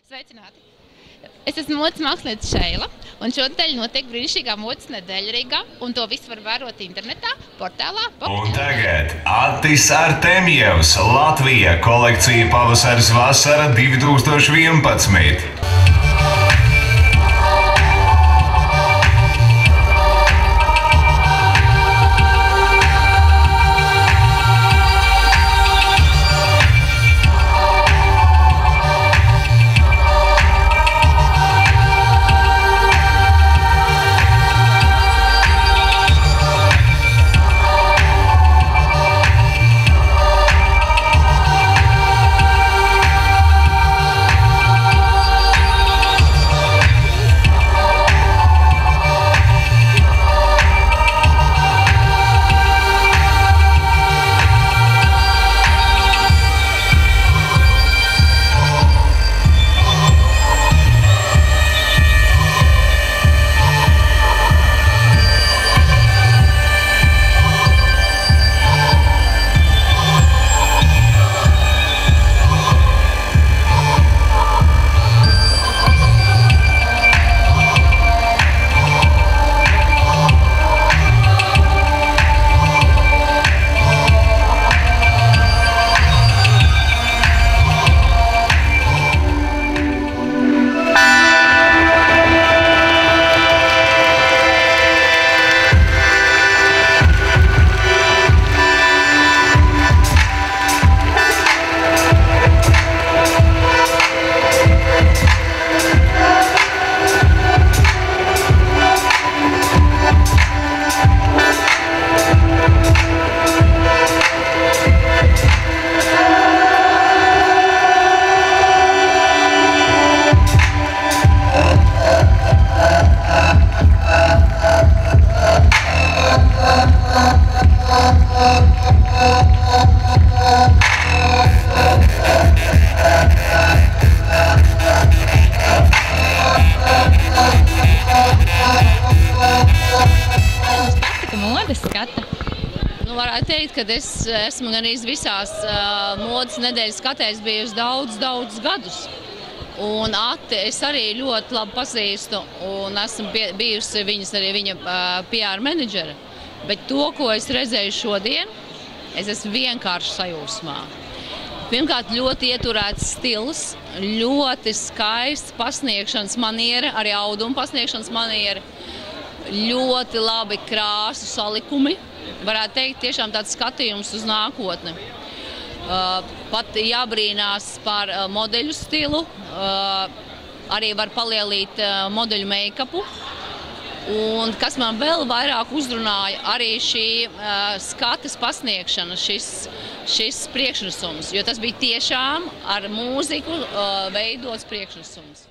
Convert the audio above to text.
Sveicināti! Es esmu modes mākslinieca Šeila, un šodien notiek brīnišķīgā modes nedēļa Rīgā, un to visu var vērot internetā, portālā. Un tagad Attis Artemjevs, Latvija, kolekcija Pavasaris vasara 2011. Varētu teikt, ka es esmu gan visās modes nedēļas skatēs bijusi daudz gadus. Un Atti es arī ļoti labi pazīstu un esmu bijusi viņa PR menedžere. Bet to, ko es redzēju šodien, es esmu vienkārši sajūsmā. Pirmkārt, ļoti ieturēts stils, ļoti skaists pasniegšanas maniera, arī auduma pasniegšanas maniera, ļoti labi krāsu salikumi. Varētu teikt, tiešām tāds skatījums uz nākotni. Pat jābrīnās par modeļu stilu, arī var palielīt modeļu make-upu. Un kas man vēl vairāk uzrunāja, arī šī skates pasniegšana, šis priekšnesums, jo tas bija tiešām ar mūziku veidots priekšnesums.